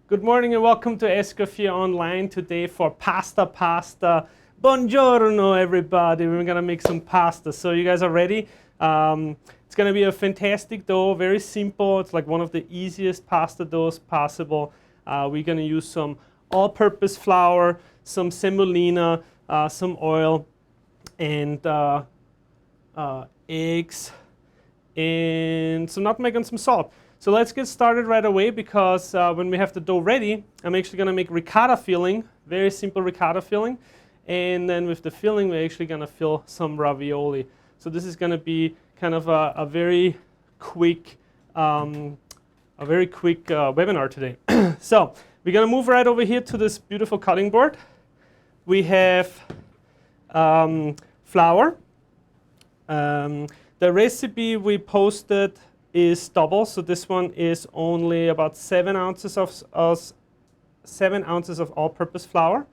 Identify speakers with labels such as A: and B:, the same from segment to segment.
A: Good morning and welcome to Escoffier Online today for pasta. Buongiorno everybody, we're gonna make some pasta. So you guys are ready? It's gonna be a fantastic dough, very simple. It's like one of the easiest pasta doughs possible. We're gonna use some all-purpose flour, some semolina, some oil, and eggs, and some nutmeg and some salt. So let's get started right away because when we have the dough ready, I'm actually going to make ricotta filling, very simple ricotta filling. And then with the filling, we're actually going to fill some ravioli. So this is going to be kind of a very quick webinar today. So we're going to move right over here to this beautiful cutting board. We have flour. The recipe we posted is double, so this one is only about 7 ounces of all-purpose flour.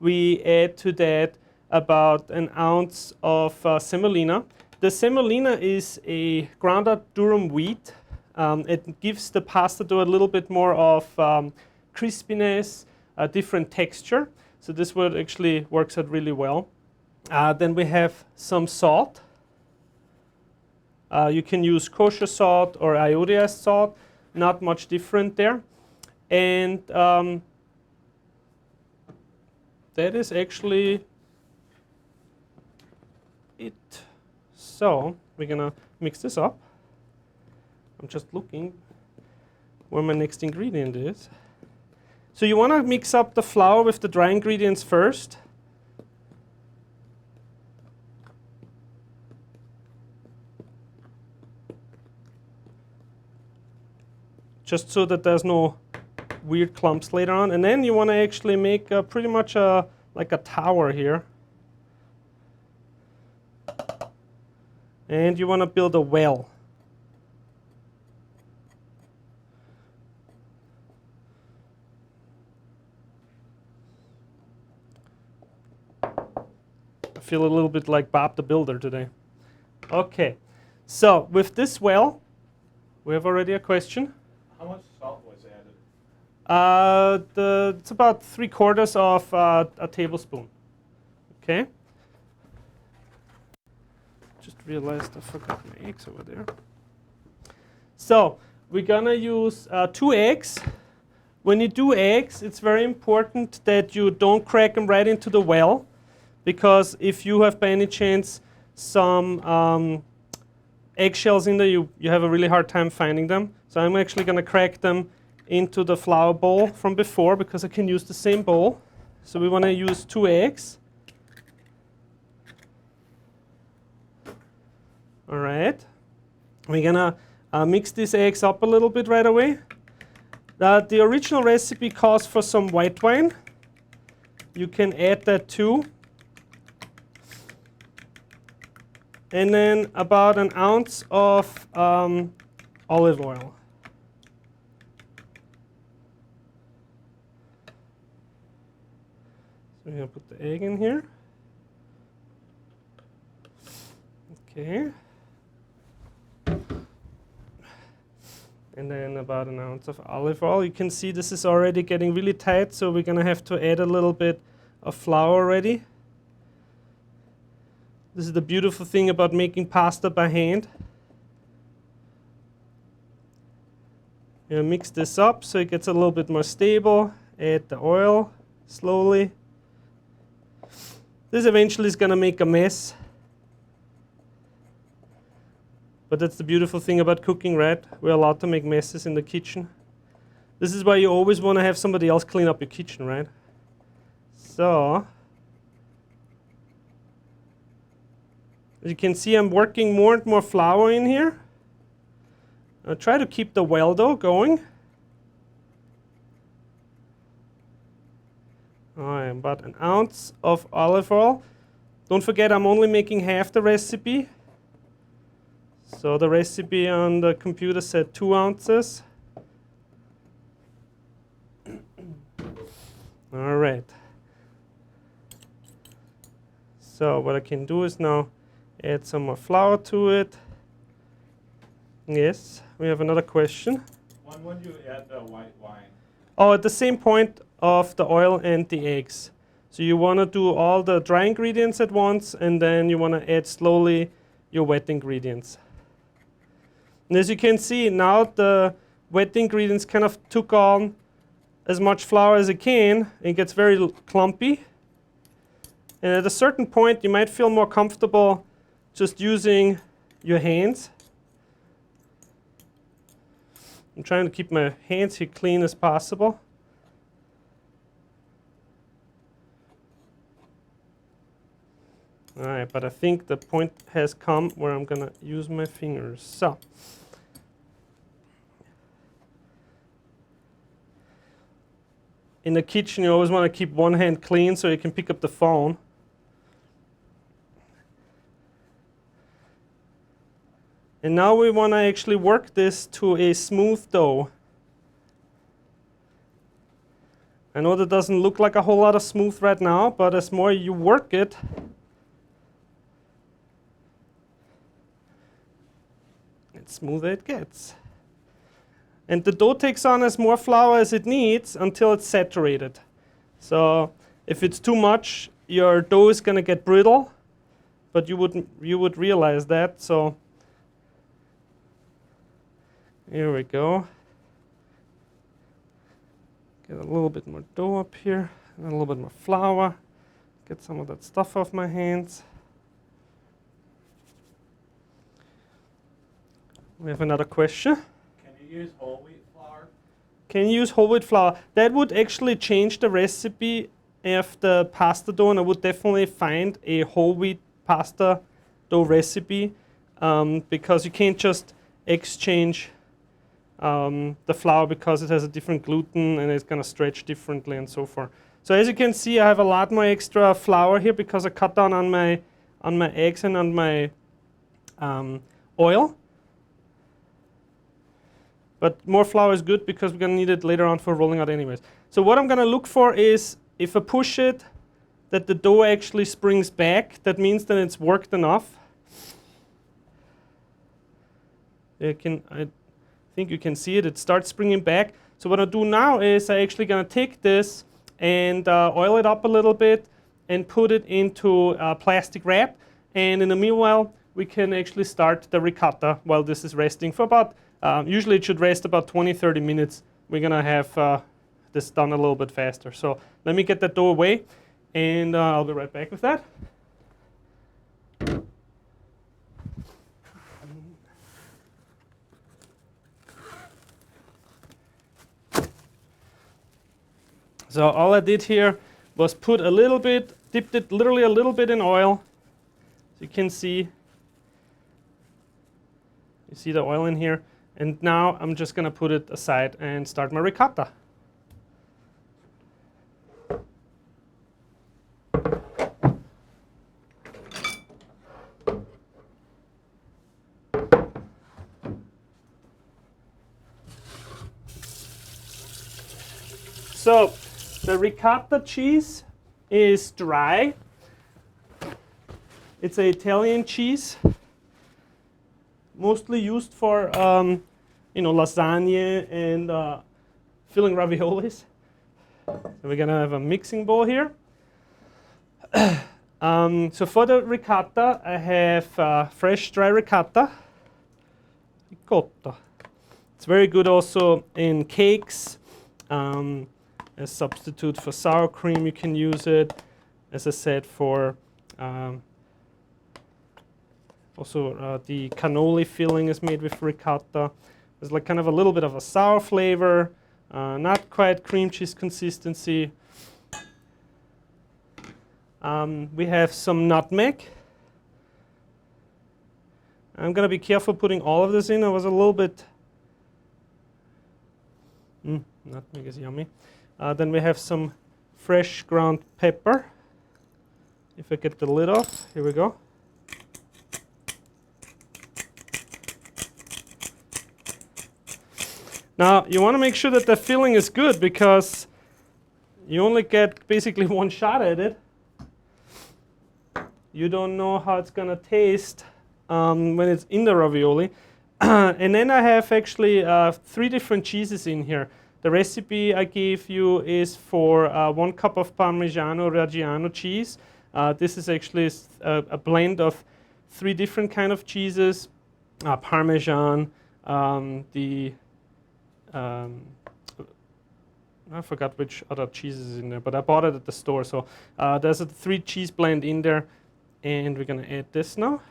A: We add to that about an ounce of semolina. The semolina is a ground up durum wheat. It gives the pasta dough a little bit more of crispiness, a different texture. So this one actually works out really well. Then we have some salt. You can use kosher salt or iodized salt, not much different there. And that is actually it. So we're gonna mix this up. I'm just looking where my next ingredient is. So you wanna mix up the flour with the dry ingredients first. Just so that there's no weird clumps later on. And then you want to actually make pretty much like a tower here. And you want to build a well. I feel a little bit like Bob the Builder today. Okay, so with this well, we have already a question.
B: How much salt was added?
A: It's about 3/4 of a tablespoon. Okay. Just realized I forgot my eggs over there. So we're gonna use 2 eggs. When you do eggs, it's very important that you don't crack them right into the well, because if you have by any chance some eggshells in there, you have a really hard time finding them. So I'm actually going to crack them into the flour bowl from before because I can use the same bowl. So we want to use 2 eggs. All right. We're going to mix these eggs up a little bit right away. The original recipe calls for some white wine. You can add that too. And then about an ounce of olive oil. So we're going to put the egg in here. Okay. And then about an ounce of olive oil. You can see this is already getting really tight, so we're going to have to add a little bit of flour already. This is the beautiful thing about making pasta by hand. You mix this up so it gets a little bit more stable. Add the oil slowly. This eventually is going to make a mess. But that's the beautiful thing about cooking, right? We're allowed to make messes in the kitchen. This is why you always want to have somebody else clean up your kitchen, right? So as you can see, I'm working more and more flour in here. I'll try to keep the well dough going. All right, about an ounce of olive oil. Don't forget, I'm only making half the recipe. So the recipe on the computer said 2 ounces. All right. So what I can do is now add some more flour to it. Yes, we have another question.
B: When would you add the white wine?
A: Oh, at the same point of the oil and the eggs. So you want to do all the dry ingredients at once, and then you want to add slowly your wet ingredients. And as you can see, now the wet ingredients kind of took on as much flour as it can. It gets very clumpy. And at a certain point, you might feel more comfortable just using your hands. I'm trying to keep my hands here clean as possible. All right, but I think the point has come where I'm gonna use my fingers. So, in the kitchen, you always want to keep one hand clean so you can pick up the phone. And now we want to actually work this to a smooth dough. I know that doesn't look like a whole lot of smooth right now, but as more you work it, the smoother it gets. And the dough takes on as more flour as it needs until it's saturated. So if it's too much, your dough is going to get brittle, but you would realize that. So here we go. Get a little bit more dough up here, and a little bit more flour. Get some of that stuff off my hands. We have another question.
B: Can you use whole wheat flour?
A: Can you use whole wheat flour? That would actually change the recipe of the pasta dough, and I would definitely find a whole wheat pasta dough recipe because you can't just exchange the flour because it has a different gluten and it's going to stretch differently and so forth. So as you can see, I have a lot more extra flour here because I cut down on my eggs and on my oil. But more flour is good because we're going to need it later on for rolling out anyways. So what I'm going to look for is if I push it, that the dough actually springs back. That means that it's worked enough. I think you can see it. It starts springing back. So what I do now is I actually going to take this and oil it up a little bit and put it into a plastic wrap. And in the meanwhile, we can actually start the ricotta while this is resting for about, usually it should rest about 20-30 minutes. We're going to have this done a little bit faster. So let me get that dough away, and I'll be right back with that. So all I did here was put a little bit, dipped it literally a little bit in oil. So you can see, you see the oil in here. And now I'm just going to put it aside and start my ricotta. So the ricotta cheese is dry. It's an Italian cheese, mostly used for lasagna and filling raviolis. So we're gonna have a mixing bowl here. So for the ricotta, I have fresh dry ricotta. Ricotta. It's very good also in cakes. As substitute for sour cream, you can use it. As I said, for also the cannoli filling is made with ricotta. There's like kind of a little bit of a sour flavor, not quite cream cheese consistency. We have some nutmeg. I'm gonna be careful putting all of this in. I was a little bit. Nutmeg is yummy. Then we have some fresh ground pepper. If I get the lid off, here we go. Now, you want to make sure that the filling is good because you only get basically one shot at it. You don't know how it's going to taste when it's in the ravioli. And then I have actually 3 different cheeses in here. The recipe I gave you is for 1 cup of Parmigiano Reggiano cheese. This is actually a blend of 3 different kind of cheeses. Parmesan, I forgot which other cheese is in there, but I bought it at the store. So there's a 3 cheese blend in there, and we're gonna add this now.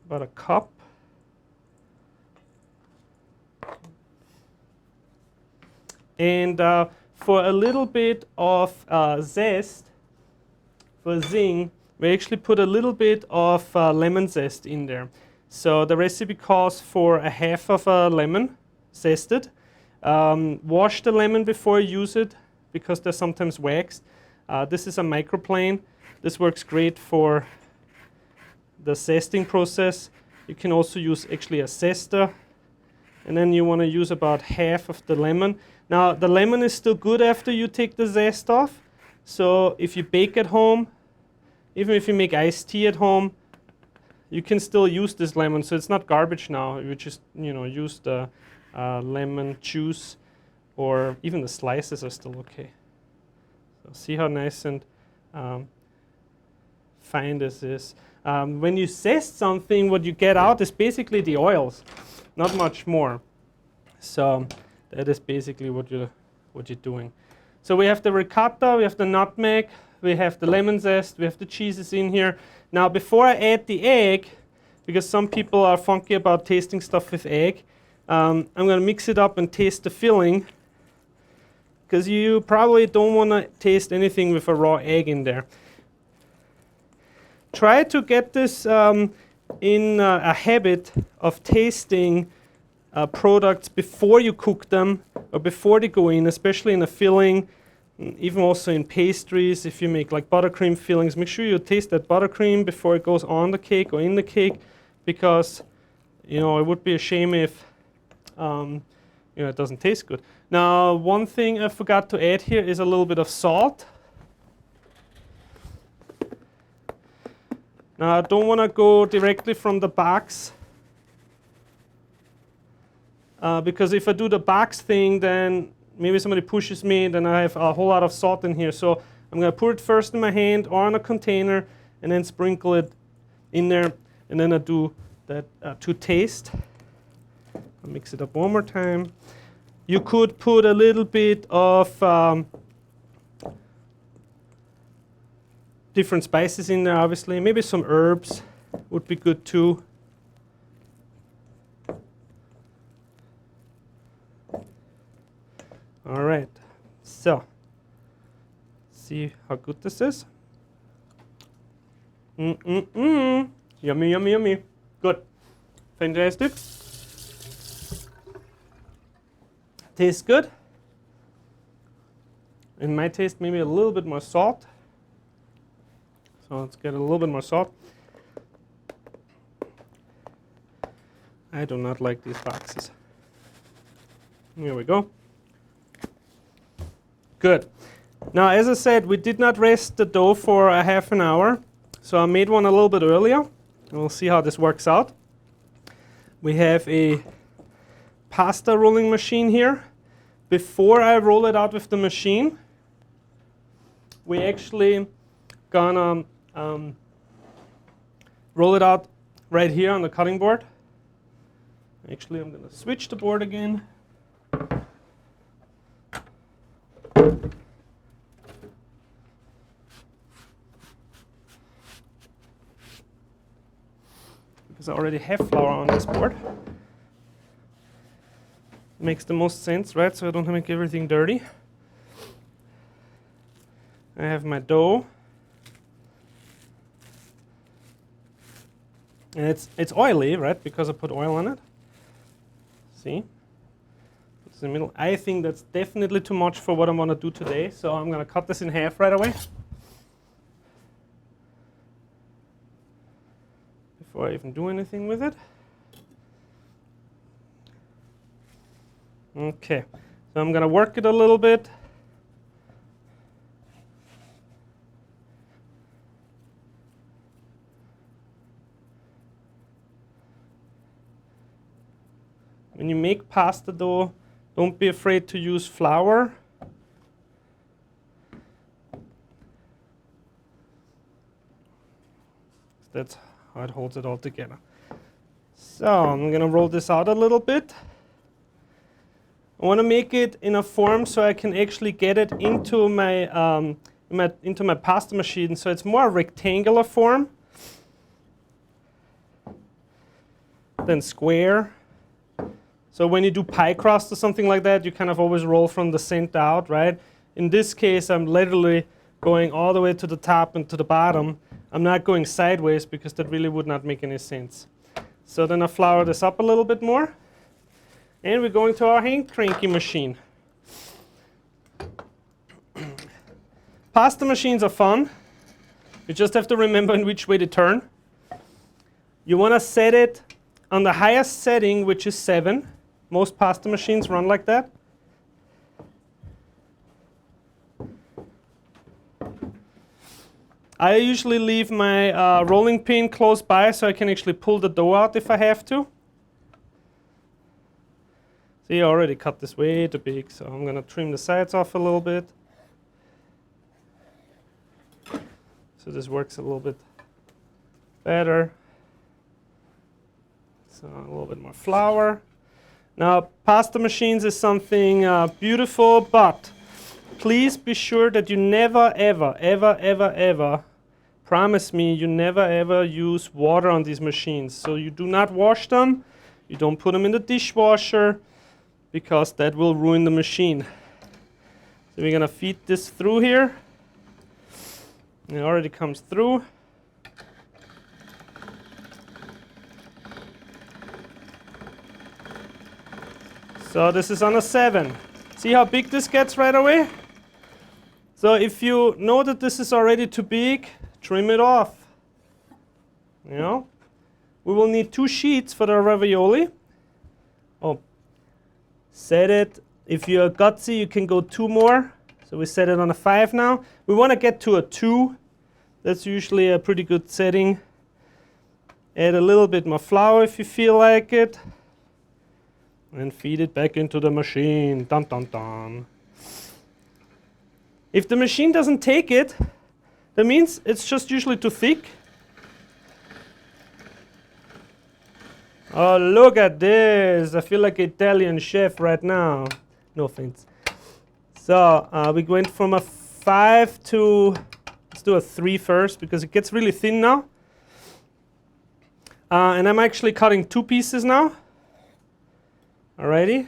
A: About a cup. And for a little bit of zest, for zing, we actually put a little bit of lemon zest in there. So the recipe calls for a half of a lemon, zested. Wash the lemon before you use it, because they're sometimes waxed. This is a microplane. This works great for the zesting process. You can also use actually a zester. And then you want to use about half of the lemon. Now, the lemon is still good after you take the zest off. So if you bake at home, even if you make iced tea at home, you can still use this lemon. So it's not garbage now. You just, use the lemon juice, or even the slices are still okay. So see how nice and fine this is. When you zest something, what you get out is basically the oils, not much more. So that is basically what you're doing. So we have the ricotta, we have the nutmeg, we have the lemon zest, we have the cheeses in here. Now before I add the egg, because some people are funky about tasting stuff with egg, I'm going to mix it up and taste the filling, because you probably don't want to taste anything with a raw egg in there. Try to get this in a habit of tasting products before you cook them, or before they go in, especially in a filling, even also in pastries. If you make like buttercream fillings, make sure you taste that buttercream before it goes on the cake or in the cake, because it would be a shame if it doesn't taste good. Now, one thing I forgot to add here is a little bit of salt. Now, I don't want to go directly from the box, because if I do the box thing, then maybe somebody pushes me, then I have a whole lot of salt in here. So I'm going to put it first in my hand or on a container, and then sprinkle it in there, and then I do that to taste. I'll mix it up one more time. You could put a little bit of different spices in there, obviously. Maybe some herbs would be good too. All right, so see how good this is. Yummy, yummy, yummy. Good, fantastic. Tastes good. In my taste, maybe a little bit more salt. So let's get a little bit more salt. I do not like these boxes. Here we go. Good. Now, as I said, we did not rest the dough for a half an hour. So I made one a little bit earlier. And we'll see how this works out. We have a pasta rolling machine here. Before I roll it out with the machine, we actually gonna roll it out right here on the cutting board. Actually, I'm gonna switch the board again. Because I already have flour on this board. Makes the most sense, right? So I don't make everything dirty. I have my dough. And it's oily, right? Because I put oil on it. See? It's in the middle. I think that's definitely too much for what I'm gonna do today. So I'm gonna cut this in half right away. Before I even do anything with it. Okay, so I'm going to work it a little bit. When you make pasta dough, Don't be afraid to use flour. That's how it holds it all together. So I'm going to roll this out a little bit. I want to make it in a form so I can actually get it into my, into my pasta machine. So it's more a rectangular form than square. So when you do pie crust or something like that, you kind of always roll from the center out, right? In this case, I'm literally going all the way to the top and to the bottom. I'm not going sideways because that really would not make any sense. So then I flour this up a little bit more. And we're going to our hand cranking machine. Pasta machines are fun. You just have to remember in which way to turn. You want to set it on the highest setting, which is 7. Most pasta machines run like that. I usually leave my rolling pin close by so I can actually pull the dough out if I have to. See, I already cut this way too big, so I'm going to trim the sides off a little bit. So this works a little bit better. So a little bit more flour. Now, pasta machines is something beautiful, but please be sure that you never, ever, ever, ever, ever, promise me you never, ever use water on these machines. So you do not wash them. You don't put them in the dishwasher, because that will ruin the machine. So we're going to feed this through here. It already comes through. So this is on a 7. See how big this gets right away? So if you know that this is already too big, trim it off. You know? We will need 2 sheets for the ravioli. Oh. Set it. If you're gutsy, you can go 2 more. So we set it on a 5 now. We want to get to a 2. That's usually a pretty good setting. Add a little bit more flour if you feel like it. And feed it back into the machine. Dun, dun, dun. If the machine doesn't take it, that means it's just usually too thick. Oh, look at this. I feel like an Italian chef right now. No offense. So we went from a 5 to, let's do a 3 first because it gets really thin now. And I'm actually cutting 2 pieces now. Alrighty.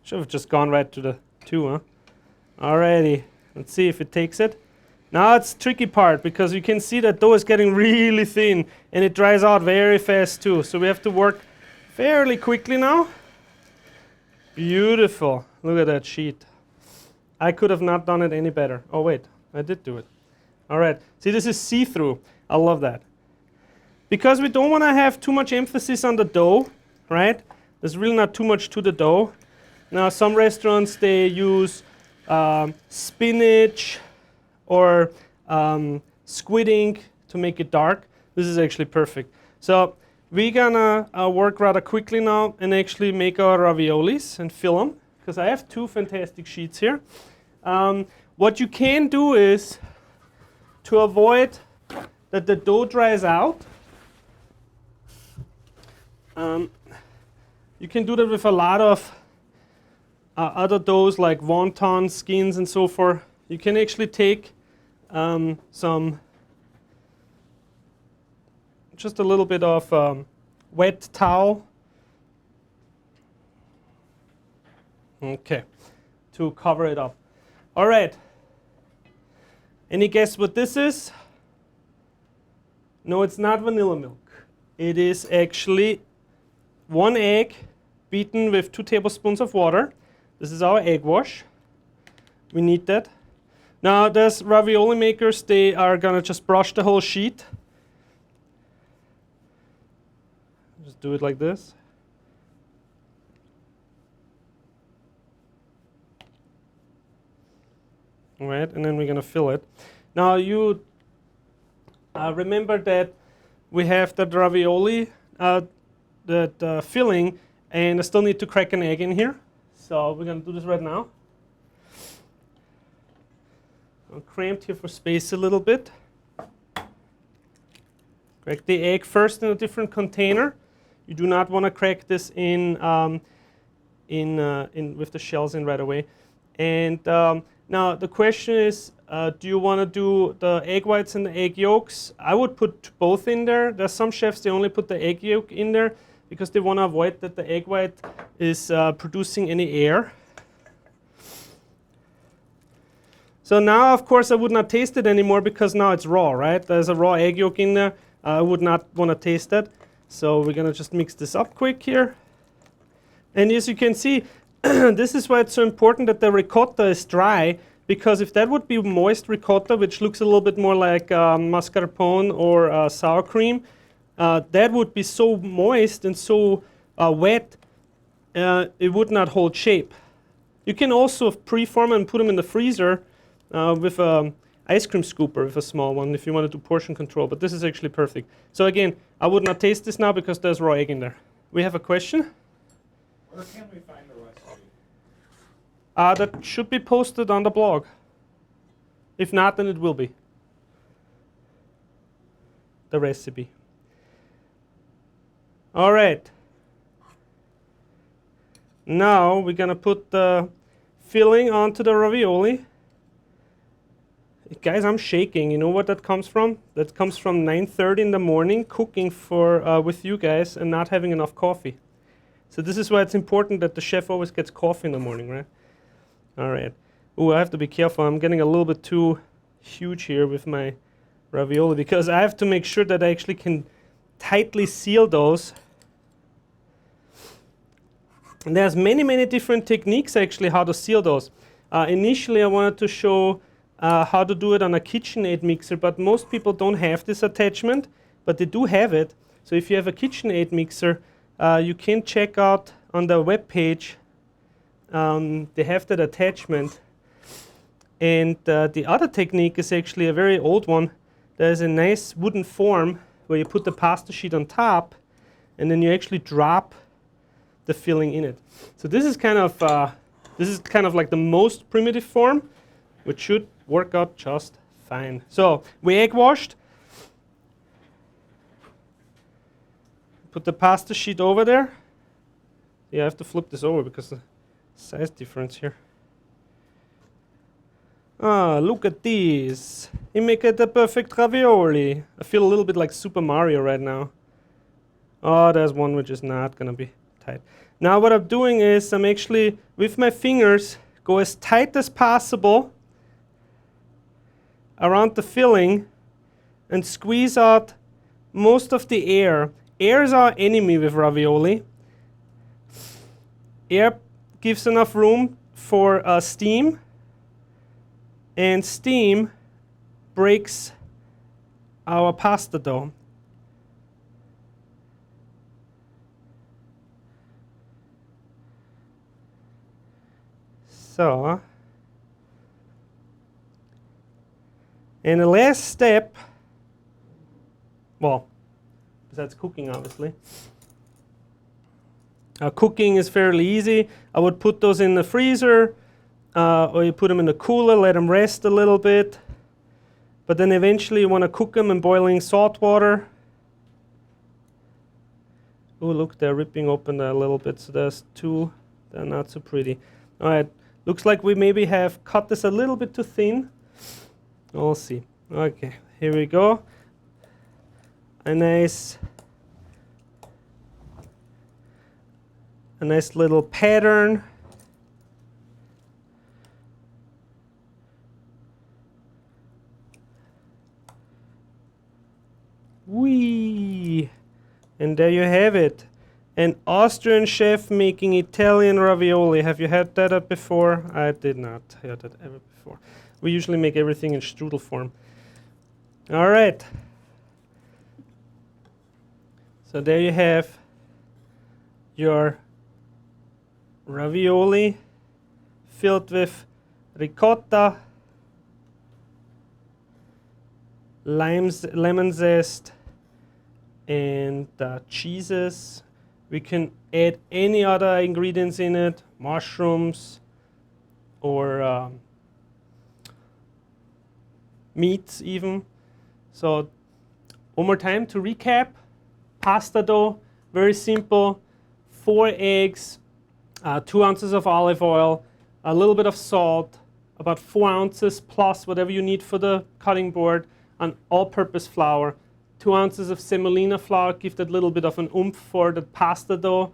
A: Should have just gone right to the 2, huh? Alrighty. Let's see if it takes it. Now it's the tricky part because you can see that dough is getting really thin and it dries out very fast too. So we have to work fairly quickly now. Beautiful. Look at that sheet. I could have not done it any better. Oh wait, I did do it. All right. See, this is see-through. I love that. Because we don't want to have too much emphasis on the dough, right? There's really not too much to the dough. Now some restaurants, they use spinach or squid ink to make it dark. This is actually perfect. So we're gonna work rather quickly now and actually make our raviolis and fill them, because I have 2 fantastic sheets here. What you can do is, to avoid that the dough dries out, you can do that with a lot of other doughs like wonton skins and so forth. You can actually take just a little bit of wet towel, okay, to cover it up. All right. Any guess what this is? No, it's not vanilla milk. It is actually 1 egg beaten with 2 tablespoons of water. This is our egg wash. We need that. Now, there's ravioli makers, they are gonna just brush the whole sheet. Just do it like this. All right, and then we're gonna fill it. Now, you remember that we have that ravioli, that filling And I still need to crack an egg in here. So we're going to do this right now. I'm cramped here for space a little bit. Crack the egg first in a different container. You do not want to crack this in with the shells in right away. And now the question is, do you want to do the egg whites and the egg yolks? I would put both in there. There's some chefs, they only put the egg yolk in there because they want to avoid that the egg white is producing any air. So now, of course, I would not taste it anymore because now it's raw, right? There's a raw egg yolk in there. I would not want to taste that. So we're going to just mix this up quick here. And as you can see, this is why it's so important that the ricotta is dry, because if that would be moist ricotta, which looks a little bit more like mascarpone or sour cream, that would be so moist and so wet, it would not hold shape. You can also preform and put them in the freezer with an ice cream scooper, with a small one, if you want to do portion control, but this is actually perfect. So again, I would not taste this now because there's raw egg in there. We have a question?
B: Where can we find the recipe?
A: That should be posted on the blog. If not, then it will be. The recipe. All right. Now we're going to put the filling onto the ravioli. Guys, I'm shaking. You know what that comes from? That comes from 9:30 in the morning cooking for with you guys and not having enough coffee. So this is why it's important that the chef always gets coffee in the morning, right? All right. Oh, I have to be careful. I'm getting a little bit too huge here with my ravioli because I have to make sure that I actually can tightly seal those. And there's many different techniques actually how to seal those. Initially, I wanted to show how to do it on a KitchenAid mixer, but most people don't have this attachment, but they do have it. So if you have a KitchenAid mixer, you can check out on the web page. They have that attachment. And the other technique is actually a very old one. There's a nice wooden form where you put the pasta sheet on top, and then you actually drop the filling in it. So this is kind of like the most primitive form, which should work out just fine. So we egg washed. Put the pasta sheet over there. Yeah, I have to flip this over because the size difference here. Ah, look at these. You make it the perfect ravioli. I feel a little bit like Super Mario right now. Oh, there's one which is not gonna be tight. Now what I'm doing is I'm actually, with my fingers, go as tight as possible around the filling and squeeze out most of the air. Air is our enemy with ravioli. Air gives enough room for steam, and steam breaks our pasta dough. So, and the last step, well, besides cooking obviously, cooking is fairly easy. I would put those in the freezer, or you put them in the cooler, let them rest a little bit. But then eventually you want to cook them in boiling salt water. Oh, look, they're ripping open there a little bit. So there's two. They're not so pretty. All right, looks like we maybe have cut this a little bit too thin. We'll see. Okay, here we go. A nice little pattern. Whee! And there you have it. An Austrian chef making Italian ravioli. Have you had that before? I did not hear that ever before. We usually make everything in strudel form. All right. So there you have your ravioli filled with ricotta, lemon zest, and cheeses. We can add any other ingredients in it, mushrooms or meats even. So one more time to recap, pasta dough, very simple, 4 eggs, 2 ounces of olive oil, a little bit of salt, about 4 ounces plus whatever you need for the cutting board, and all-purpose flour, 2 ounces of semolina flour, give that little bit of an oomph for the pasta dough,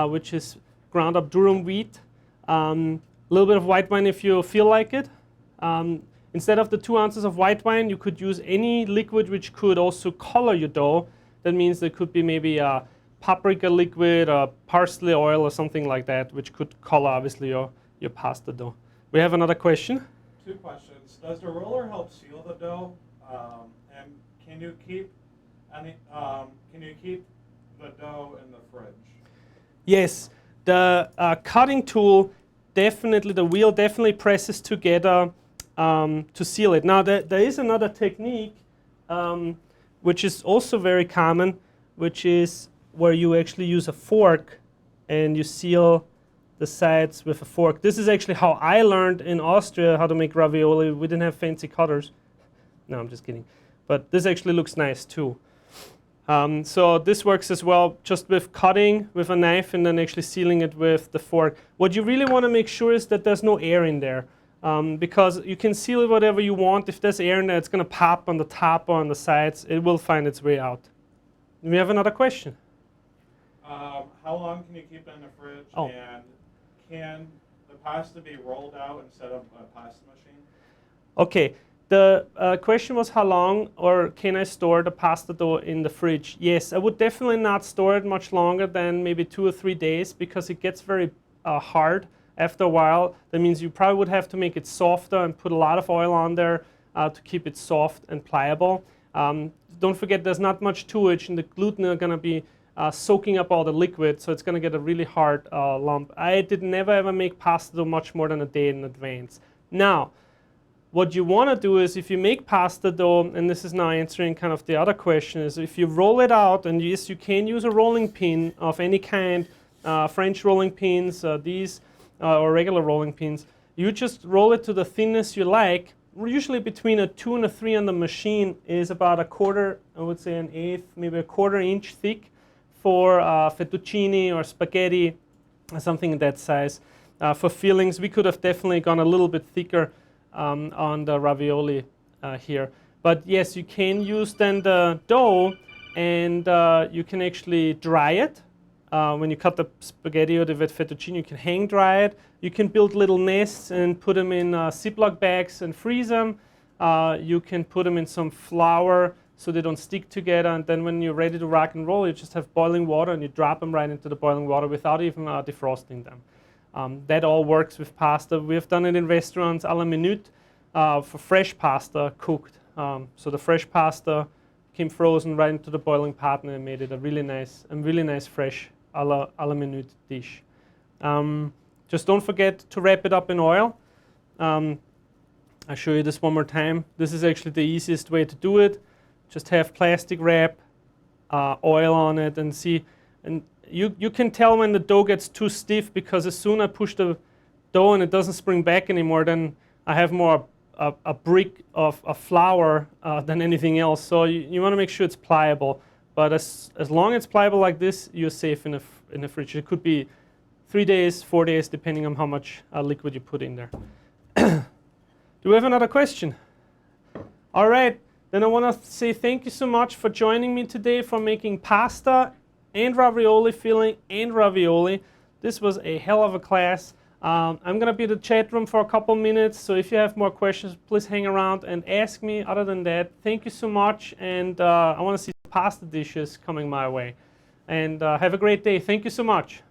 A: which is ground up durum wheat, a little bit of white wine if you feel like it. Instead of the 2 ounces of white wine, you could use any liquid which could also color your dough. That means there could be maybe a paprika liquid, or parsley oil, or something like that, which could color obviously your pasta dough. We have another question.
B: 2 questions. Does the roller help seal the dough? And can you keep the dough in the fridge?
A: Yes, the cutting tool definitely, the wheel definitely presses together to seal it. Now there is another technique which is also very common, which is where you actually use a fork and you seal the sides with a fork. This is actually how I learned in Austria how to make ravioli. We didn't have fancy cutters. No, I'm just kidding. But this actually looks nice too. So this works as well, just with cutting with a knife and then actually sealing it with the fork. What you really want to make sure is that there's no air in there. Because you can seal it whatever you want. If there's air in there, it's going to pop on the top or on the sides. It will find its way out. We have another question.
B: How long can you keep it in the fridge?
A: Oh.
B: And can the pasta be rolled out instead of a pasta machine?
A: Okay. The question was how long or can I store the pasta dough in the fridge? Yes, I would definitely not store it much longer than maybe 2 or 3 days because it gets very hard after a while. That means you probably would have to make it softer and put a lot of oil on there to keep it soft and pliable. Don't forget there's not much to it, and the gluten are going to be soaking up all the liquid, so it's going to get a really hard lump. I did never ever make pasta dough much more than a day in advance. Now, what you want to do is if you make pasta dough, and this is now answering kind of the other question, is if you roll it out, and yes, you can use a rolling pin of any kind, French rolling pins, these, or regular rolling pins. You just roll it to the thinness you like. Usually between a 2 and a 3 on the machine is about a quarter, I would say an eighth, maybe a quarter inch thick for fettuccine or spaghetti, or something that size. For fillings, we could have definitely gone a little bit thicker on the ravioli here. But yes, you can use then the dough and you can actually dry it. When you cut the spaghetti or the fettuccine, you can hang dry it. You can build little nests and put them in Ziploc bags and freeze them. You can put them in some flour so they don't stick together. And then when you're ready to rock and roll, you just have boiling water and you drop them right into the boiling water without even defrosting them. That all works with pasta. We've done it in restaurants a la minute for fresh pasta cooked. So the fresh pasta came frozen right into the boiling pot and it made it a really nice fresh a la minute dish. Just don't forget to wrap it up in oil. I'll show you this one more time. This is actually the easiest way to do it. Just have plastic wrap, oil on it, and see. And you can tell when the dough gets too stiff because as soon as I push the dough and it doesn't spring back anymore, then I have more a brick of flour than anything else. So you want to make sure it's pliable. But as long as it's pliable like this, you're safe in the fridge. It could be 3 days, 4 days, depending on how much liquid you put in there. Do we have another question? All right. Then I want to say thank you so much for joining me today for making pasta and ravioli filling and ravioli. This was a hell of a class. I'm going to be in the chat room for a couple minutes, so if you have more questions, please hang around and ask me. Other than that, thank you so much, and I want to see pasta dishes coming my way. And have a great day. Thank you so much.